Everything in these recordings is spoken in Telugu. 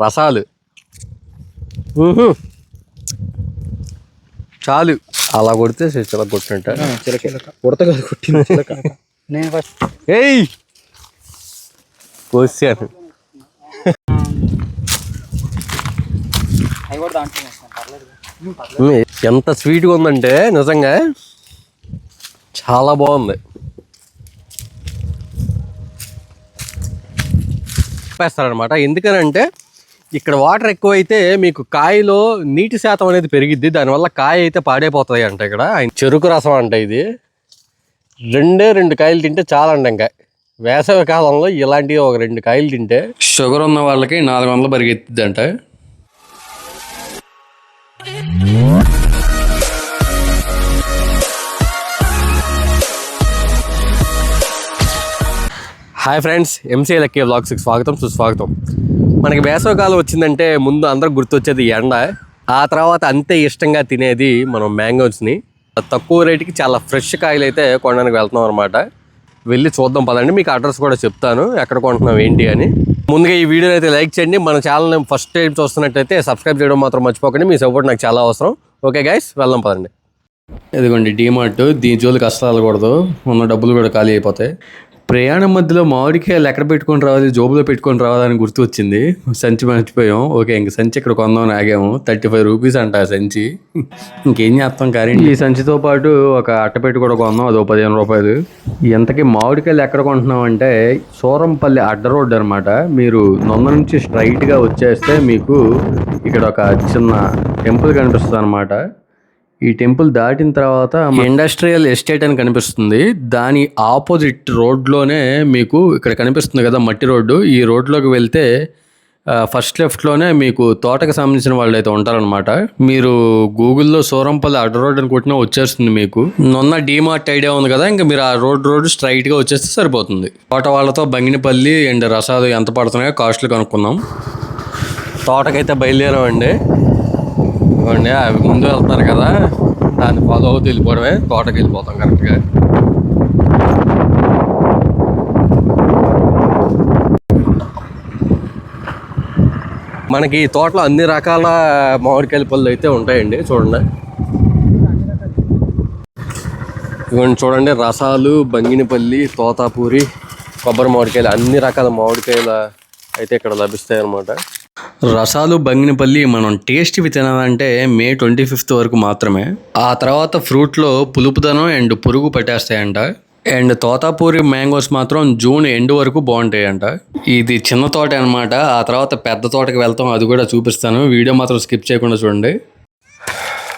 రసాలు చాలు. అలా కొడితే చిలక కొట్టినట్ట. కొడత కాదు కొట్టింది చిలక. నేను ఫస్ట్ ఏయ్ కోసాను. అవి కూడా దాంట్లో వేస్తాను, పర్లేదు. ఎంత స్వీట్గా ఉందంటే నిజంగా చాలా బాగుంది. వేస్తారనమాట. ఎందుకనంటే ఇక్కడ వాటర్ ఎక్కువైతే మీకు కాయలో నీటి శాతం అనేది పెరిగిద్ది, దానివల్ల కాయ అయితే పాడైపోతుంది అంట. ఇక్కడ చెరుకు రసం అంట. ఇది 2 కాయలు తింటే చాలా అంట. ఇంకా వేసవి కాలంలో ఇలాంటివి ఒక 2 కాయలు తింటే షుగర్ ఉన్న వాళ్ళకి 400 పరిగెత్తిద్ది అంట. హాయ్ ఫ్రెండ్స్, ఎంసీఏ లక్కీ వ్లాగ్స్కి స్వాగతం సుస్వాగతం. మనకి వేసవికాలం వచ్చిందంటే ముందు అందరికి గుర్తొచ్చేది ఎండ. ఆ తర్వాత అంతే ఇష్టంగా తినేది మనం మ్యాంగోస్ని. తక్కువ రేటుకి చాలా ఫ్రెష్ కాయలు అయితే కొనడానికి వెళ్తున్నాం అనమాట. వెళ్ళి చూద్దాం పదండి. మీకు అడ్రస్ కూడా చెప్తాను ఎక్కడ కొంటున్నాం ఏంటి అని. ముందుగా ఈ వీడియోని అయితే లైక్ చేయండి. మన ఛానల్ని ఫస్ట్ టైం చూస్తున్నట్టయితే సబ్స్క్రైబ్ చేయడం మాత్రం మర్చిపోకండి. మీ సపోర్ట్ నాకు చాలా అవసరం. ఓకే గైస్, వెళ్దాం పదండి. ఇదిగోండి డీమార్ట్. దీని జోలికి అస్సలు వెళ్ళకూడదు, ఉన్న డబ్బులు కూడా ఖాళీ అయిపోతాయి. ప్రయాణం మధ్యలో మామిడికాయలు ఎక్కడ పెట్టుకొని రావాలి, జోబులో పెట్టుకొని రావాలని గుర్తు వచ్చింది. సంచి మర్చిపోయాం. ఓకే, ఇంక సంచి ఇక్కడ కొందామని ఆగాము. 35 రూపీస్ అంట సంచి. ఇంకేం చేస్తాం కానీ ఈ సంచితో పాటు ఒక అట్టపెట్టి కూడా కొందాం, అదో 15 రూపాయలు. ఎంతకీ మామిడికాయలు ఎక్కడ కొంటున్నాం అంటే సూరంపల్లి అడ్డ రోడ్డు అనమాట. మీరు నొంద నుంచి స్ట్రైట్గా వచ్చేస్తే మీకు ఇక్కడ ఒక చిన్న టెంపుల్ కనిపిస్తుంది అనమాట. ఈ టెంపుల్ దాటిన తర్వాత ఇండస్ట్రియల్ ఎస్టేట్ అని కనిపిస్తుంది. దాని ఆపోజిట్ రోడ్లోనే మీకు ఇక్కడ కనిపిస్తుంది కదా మట్టి రోడ్డు. ఈ రోడ్లోకి వెళ్తే ఫస్ట్ లెఫ్ట్లోనే మీకు తోటకు సంబంధించిన వాళ్ళు అయితే ఉంటారనమాట. మీరు గూగుల్లో సూరంపల్లి అడ్డ రోడ్ అని కొట్టినా వచ్చేస్తుంది మీకు. నొన్న డీమార్ట్ ఐడియా ఉంది కదా, ఇంకా మీరు ఆ రోడ్ స్ట్రైట్గా వచ్చేస్తే సరిపోతుంది. తోట వాళ్ళతో బంగినపల్లి అండ్ రసాలు ఎంత పడుతున్నాయో కాస్ట్లు కనుక్కుందాం. తోటకైతే బయలుదేరామండి. ఇవ్వండి, అవి ముందు వెళ్తున్నారు కదా, దాన్ని ఫాలో అవుతూ వెళ్ళిపోవడమే. తోటకి వెళ్ళిపోతాం కరెక్ట్గా. మనకి ఈ తోటలో అన్ని రకాల మామిడికాయల పళ్ళు అయితే ఉంటాయండి. చూడండి, ఇవన్నీ చూడండి. రసాలు, బంగినపల్లి, తోతాపూరి, కొబ్బరి మామిడికాయలు, అన్ని రకాల మామిడికాయలు అయితే ఇక్కడ లభిస్తాయి అన్నమాట. రసాలు, బంగినపల్లి మనం టేస్ట్వి తినాలంటే May 25 వరకు మాత్రమే. ఆ తర్వాత ఫ్రూట్లో పులుపుదనం అండ్ పురుగు పట్టేస్తాయంట. అండ్ తోతాపూరి మ్యాంగోస్ మాత్రం జూన్ ఎండ్ వరకు బాగుంటాయంట. ఇది చిన్న తోట అనమాట. ఆ తర్వాత పెద్ద తోటకి వెళ్తాం, అది కూడా చూపిస్తాను. వీడియో మాత్రం స్కిప్ చేయకుండా చూడండి.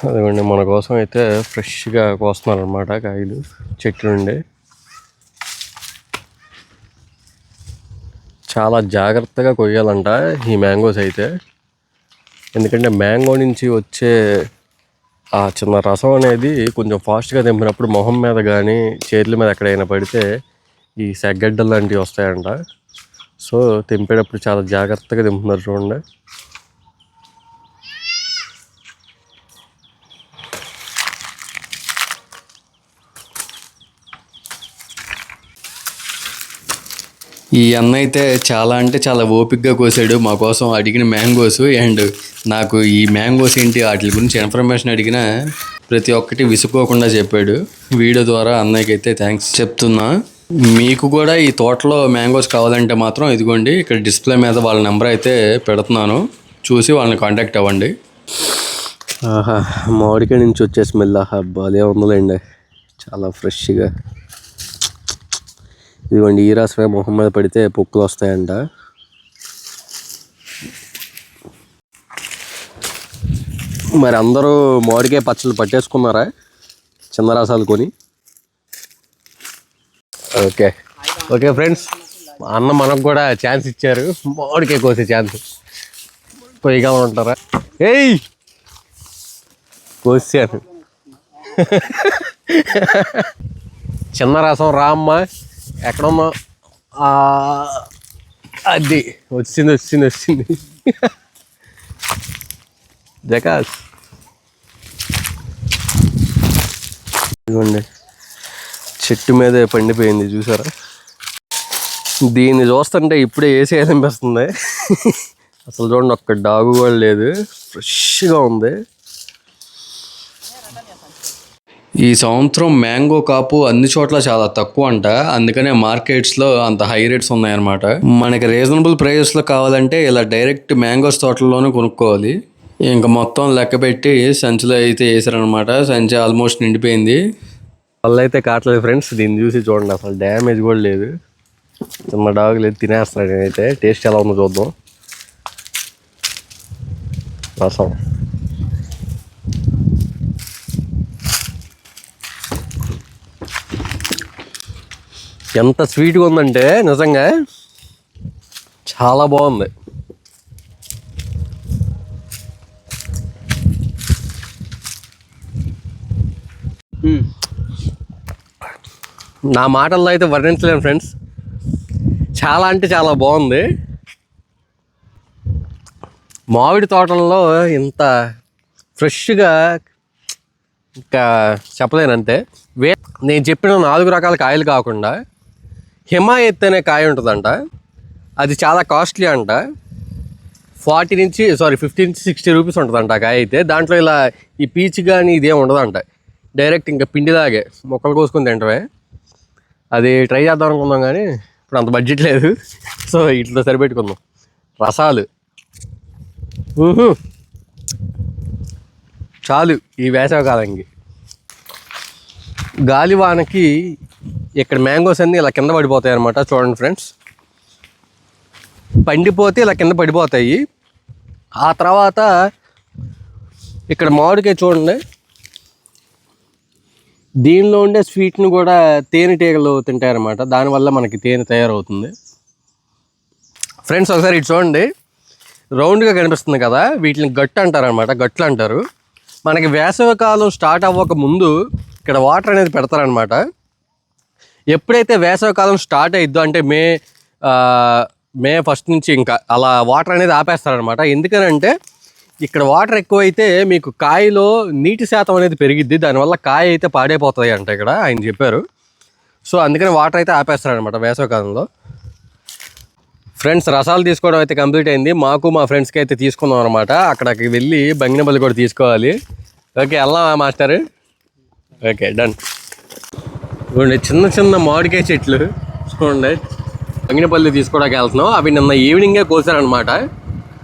అదిగోండి, మన కోసం అయితే ఫ్రెష్గా కోస్తున్నారు అనమాట కాయలు చెట్టు నుండి. చాలా జాగ్రత్తగా కొయ్యాలంట ఈ మ్యాంగోస్ అయితే. ఎందుకంటే మ్యాంగో నుంచి వచ్చే ఆ చిన్న రసం అనేది కొంచెం ఫాస్ట్గా తెంపినప్పుడు మొహం మీద కానీ చేతుల మీద ఎక్కడైనా పడితే ఈ సెగ్గడ్డలు లాంటివి వస్తాయంట. సో తెంపేటప్పుడు చాలా జాగ్రత్తగా తెంపుతున్నారు చూడండి. ఈ అన్న అయితే చాలా అంటే చాలా ఓపిక్గా కోసాడు మా కోసం అడిగిన మ్యాంగోస్. అండ్ నాకు ఈ మ్యాంగోస్ ఏంటి వాటి గురించి ఇన్ఫర్మేషన్ అడిగినా ప్రతి ఒక్కటి విసుకోకుండా చెప్పాడు. వీడియో ద్వారా అన్నయ్యకి అయితే థ్యాంక్స్ చెప్తున్నా. మీకు కూడా ఈ తోటలో మ్యాంగోస్ కావాలంటే మాత్రం ఇదిగోండి, ఇక్కడ డిస్ప్లే మీద వాళ్ళ నెంబర్ అయితే పెడుతున్నాను, చూసి వాళ్ళని కాంటాక్ట్ అవ్వండి. ఆహా, మామిడికాయ నుంచి వచ్చే స్మెల్ ఆహా భలే ఉందండి, చాలా ఫ్రెష్గా. ఇదిగోండి, ఈ రసమే మొహం మీద పడితే పొక్కులు వస్తాయంట. మరి అందరూ మామిడికాయ పచ్చళ్ళు పట్టేసుకున్నారా చిన్న రసాలు కొని? ఓకే ఫ్రెండ్స్, అన్న మనకు కూడా ఛాన్స్ ఇచ్చారు, మామిడికాయ కోసే ఛాన్స్. కొయ్యగా ఉంటారా? ఏయ్ కోసాను. చిన్న రసం రా అమ్మ, ఎక్కడమ్మా? అది వచ్చింది జకాస్. ఇదిగోండి, చెట్టు మీదే పండిపోయింది చూసారా. దీన్ని చూస్తుంటే ఇప్పుడే వేసేయాలనిపిస్తుంది. అసలు చూడండి, ఒక్క డాగు కూడా లేదు, ఫ్రెష్గా ఉంది. ఈ సంవత్సరం మ్యాంగో కాపు అన్ని చోట్ల చాలా తక్కువ అంట, అందుకనే మార్కెట్స్లో అంత హై రేట్స్ ఉన్నాయన్నమాట. మనకి రీజనబుల్ ప్రైజెస్లో కావాలంటే ఇలా డైరెక్ట్ మ్యాంగోస్ తోటల్లోనే కొనుక్కోవాలి. ఇంకా మొత్తం లెక్క పెట్టి సంచిలో అయితే వేసారనమాట. సంచి ఆల్మోస్ట్ నిండిపోయింది. వాళ్ళు అయితే కావట్లేదు ఫ్రెండ్స్, దీన్ని చూసి చూడండి, అసలు డ్యామేజ్ కూడా లేదు. చిన్న డాగ్ లేదు, తినేస్తున్నాడు. నేనైతే టేస్ట్ ఎలా ఉందో చూద్దాం. రసం ఎంత స్వీట్గా ఉందంటే నిజంగా చాలా బాగుంది. నా మాటల్లో అయితే వర్ణించలేను ఫ్రెండ్స్, చాలా అంటే చాలా బాగుంది. మామిడి తోటల్లో ఇంత ఫ్రెష్గా ఇంకా చెప్పలేనంతే. నేను చెప్పిన 4 రకాల కాయలు కాకుండా హిమాయత్ అనే కాయ ఉంటుందంట, అది చాలా కాస్ట్లీ అంట. 50 నుంచి 60 రూపీస్ ఉంటుందంట ఆ కాయ అయితే. దాంట్లో ఇలా ఈ పీచ్ కానీ ఇదేం ఉండదంట, డైరెక్ట్ ఇంకా పిండిలాగే మొక్కలు కోసుకొని తింటవే. అది ట్రై చేద్దాం అనుకుందాం కానీ ఇప్పుడు అంత బడ్జెట్ లేదు, సో ఇట్లా సరిపెట్టుకుందాం. రసాలు చాలు ఈ వేసవికాలంకి. గాలివానకి ఇక్కడ మ్యాంగోస్ అన్నీ ఇలా కింద పడిపోతాయి అన్నమాట. చూడండి ఫ్రెండ్స్, పండిపోతే ఇలా కింద పడిపోతాయి. ఆ తర్వాత ఇక్కడ మామిడికాయ చూడండి, దీనిలో ఉండే స్వీట్ని కూడా తేనెటీగలు తింటాయన్నమాట. దానివల్ల మనకి తేనె తయారవుతుంది. ఫ్రెండ్స్ ఒకసారి ఇటు చూడండి, రౌండ్గా కనిపిస్తుంది కదా, వీటిని గట్టు అంటారనమాట, గట్లు అంటారు. మనకి వేసవికాలం స్టార్ట్ అవ్వక ముందు ఇక్కడ వాటర్ అనేది పెడతారనమాట. ఎప్పుడైతే వేసవికాలం స్టార్ట్ అయిద్దో అంటే మే 1 నుంచి ఇంకా అలా వాటర్ అనేది ఆపేస్తారనమాట. ఎందుకనంటే ఇక్కడ వాటర్ ఎక్కువైతే మీకు కాయలో నీటి శాతం అనేది పెరిగిద్ది, దానివల్ల కాయ అయితే పాడైపోతుంది అంట ఇక్కడ ఆయన చెప్పారు. సో అందుకని వాటర్ అయితే ఆపేస్తారనమాట వేసవికాలంలో. ఫ్రెండ్స్ రసాలు తీసుకోవడం అయితే కంప్లీట్ అయింది. మాకు మా ఫ్రెండ్స్కి అయితే తీసుకున్నాం అనమాట. అక్కడికి వెళ్ళి బంగినపల్లి కూడా తీసుకోవాలి. ఓకే వెళ్దామా మాస్టర్? Okay done. చూడండి చిన్న చిన్న మామిడికాయ చెట్లు చూడండి, బంగినపల్లి తీసుకోవడానికి వెళ్తున్నాం. అవి నిన్న ఈవినింగే కోసారనమాట,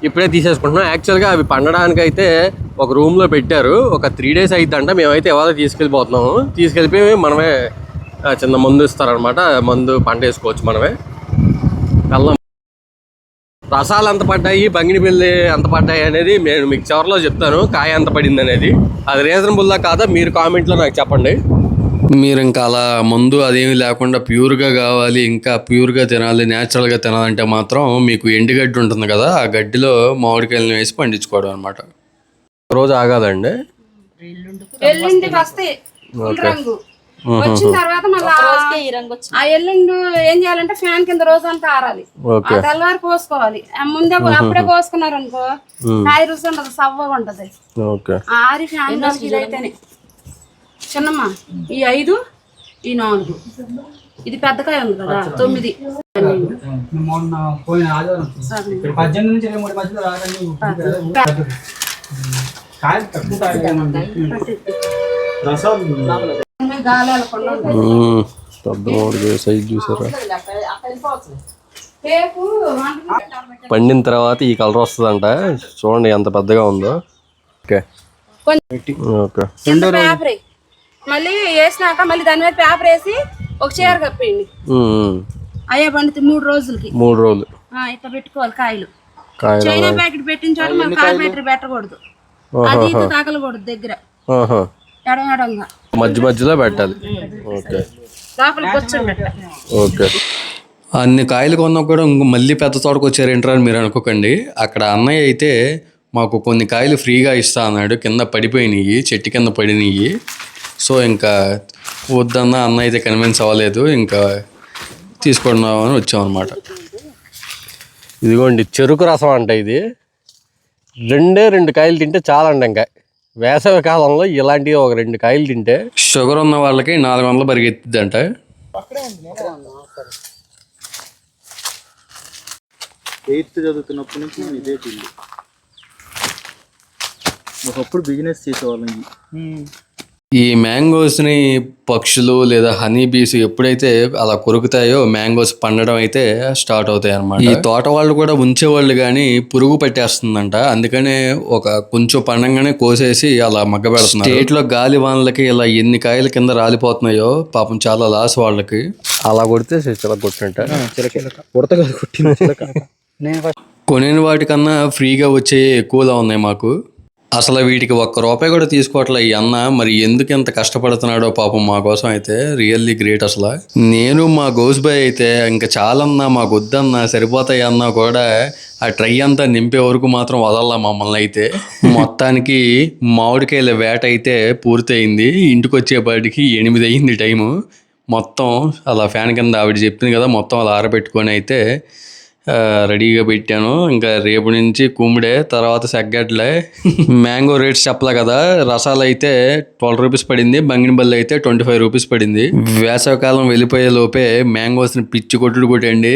ఇప్పుడే తీసేసుకుంటున్నాం. యాక్చువల్గా అవి పండడానికి అయితే ఒక రూమ్లో పెట్టారు, ఒక 3 days అయిద్దంట. మేమైతే ఇవాళ తీసుకెళ్ళిపోతున్నాము. తీసుకెళ్ళిపోయి మనమే చిన్న మందు ఇస్తారనమాట, మందు పంట వేసుకోవచ్చు మనమే. వెళ్దాం. రసాలు ఎంత పడ్డాయి, బంగినపల్లి ఎంత పడ్డాయి అనేది నేను మీకు చివరిలో చెప్తాను, కాయ ఎంత పడింది అనేది. అది రీజనబుల్లా కాదా మీరు కామెంట్లో నాకు చెప్పండి. మీరు ఇంకా అలా మందు అదేమీ లేకుండా ప్యూర్గా కావాలి, ఇంకా ప్యూర్గా తినాలి, న్యాచురల్గా తినాలంటే మాత్రం మీకు ఎండుగడ్డి ఉంటుంది కదా, ఆ గడ్డిలో మామిడికాయలను వేసి పండించుకోవడం అనమాట. రోజు ఆగాలండి. వచ్చిన తర్వాత మళ్ళీ ఆ ఎల్లుండి ఏం చేయాలంటే ఫ్యాన్ కింద రోజు అంతా ఆరాలి, తెల్లవారు పోసుకోవాలి. ముందే అప్పుడే పోసుకున్నారు అనుకో కాయ రుచి ఉండదు, సవ్వగా ఉంటది. ఆరి ఫ్యాన్ ఇదైతేనే చిన్నమ్మా ఈ 5 ఈ 4 ఇది పెద్ద కాయ ఉంది కదా 9. పండిన తర్వాత ఈ కలర్ వస్తుందంట. చూడండి ఎంత పెద్దగా ఉందో. మళ్ళీ వేసినాక మళ్ళీ దాని మీద పేపర్ వేసి ఒక చీర కప్పేయండి. అయ్యే పండితే 3 రోజులకి 3 రోజులు ఇట్లా పెట్టుకోవాలి. కాయలు చైనా ప్యాకెట్ పెట్టిన చోట మనం కాయ బ్యాటరీ పెట్టకూడదు, అది ఇది తగలకూడదు దగ్గర, ఎడంగా మధ్య మధ్యలో పెట్టాలి. ఓకే లోపలికి కూర్చోబెట్టాలి. ఓకే. అన్ని కాయలు కొన్నా కూడా మళ్ళీ పెద్ద తోటకు వచ్చారేంటారు అని మీరు అనుకోకండి. అక్కడ అన్నయ్య అయితే మాకు కొన్ని కాయలు ఫ్రీగా ఇస్తా అన్నాడు, కింద పడిపోయినాయి, చెట్టు కింద పడినాయి. సో ఇంకా వద్దన్న అన్న అయితే కన్విన్స్ అవ్వలేదు, ఇంకా తీసుకుందామని వచ్చామన్నమాట. ఇదిగోండి చెరుకు రసం అంట. ఇది 2 కాయలు తింటే చాలా అంట. ఇంకా వేసవి కాలంలో ఇలాంటివి ఒక 2 కాయలు తింటే షుగర్ ఉన్న వాళ్ళకి 400 పరిగెత్తిద్ది అంట. 8th చదువుతున్నప్పటి నుంచి నేను ఇదే ఫీల్డ్. ఒకప్పుడు బిజినెస్ చేసేవాళ్ళం. ఈ మ్యాంగోస్ని పక్షులు లేదా హనీ బీస్ ఎప్పుడైతే అలా కొరుకుతాయో మ్యాంగోస్ పండడం అయితే స్టార్ట్ అవుతాయి అన్నమాట. ఈ తోట వాళ్ళు కూడా ఉంచేవాళ్ళు కానీ పురుగు పట్టేస్తుందంట, అందుకనే కొంచెం పండంగానే కోసేసి అలా మగ్గ పెడుతున్నారు. స్టేట్ లో గాలి వానలకి ఇలా ఎన్ని కాయల కింద రాలిపోతున్నాయో పాపం చాలా లాస్ వాళ్ళకి. అలా కొడితే చిలక కొట్టినట్ట. చిలక ఉడత కాదు కొట్టింది చిలక. నేను ఫస్ట్ కొనిన వాటికన్నా ఫ్రీగా వచ్చే ఎక్కువలా ఉన్నాయి మాకు. అసలు వీటికి ₹1 కూడా తీసుకోవట్లే ఈ అన్న. మరి ఎందుకు ఎంత కష్టపడుతున్నాడో పాపం మా కోసం అయితే రియల్లీ గ్రేట్. అసలు నేను మా గౌస్ బాయ్ అయితే ఇంకా చాలన్నా మాకు వద్దన్నా సరిపోతాయి అన్నా కూడా ఆ ట్రై అంతా నింపే వరకు మాత్రం వదల్లా మమ్మల్ని అయితే. మొత్తానికి మామిడికాయల వేట అయితే పూర్తయింది. ఇంటికి వచ్చేపాటికి 8 అయింది టైము. మొత్తం అలా ఫ్యాన్ కింద ఆవిడ చెప్పింది కదా, మొత్తం అలా ఆరబెట్టుకొని అయితే రెడీగా పెట్టాను. ఇంకా రేపు నుంచి కుమ్మిడే, తర్వాత సెగ్గడ్లే. మ్యాంగో రేట్స్ చెప్పలే కదా. రసాలు అయితే ₹12 పడింది, బంగినబల్లి అయితే ₹25 పడింది. వేసవికాలం వెళ్ళిపోయే లోపే మ్యాంగోస్ని పిచ్చి కొట్టుడు కొట్టండి.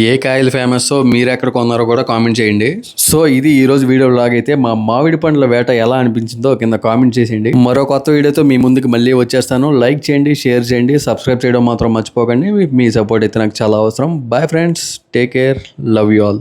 ఏ కాయలు ఫేమస్ మీరు ఎక్కడ కొన్నారో కూడా కామెంట్ చేయండి. సో ఇది ఈ రోజు వీడియో లాగైతే మా మామిడి పండ్ల వేట ఎలా అనిపించిందో కింద కామెంట్ చేసేయండి. మరో కొత్త వీడియోతో మీ ముందుకు మళ్ళీ వచ్చేస్తాను. లైక్ చేయండి, షేర్ చేయండి, సబ్స్క్రైబ్ చేయడం మాత్రం మర్చిపోకండి. మీ సపోర్ట్ అయితే నాకు చాలా అవసరం. Bye friends, take care, love you all.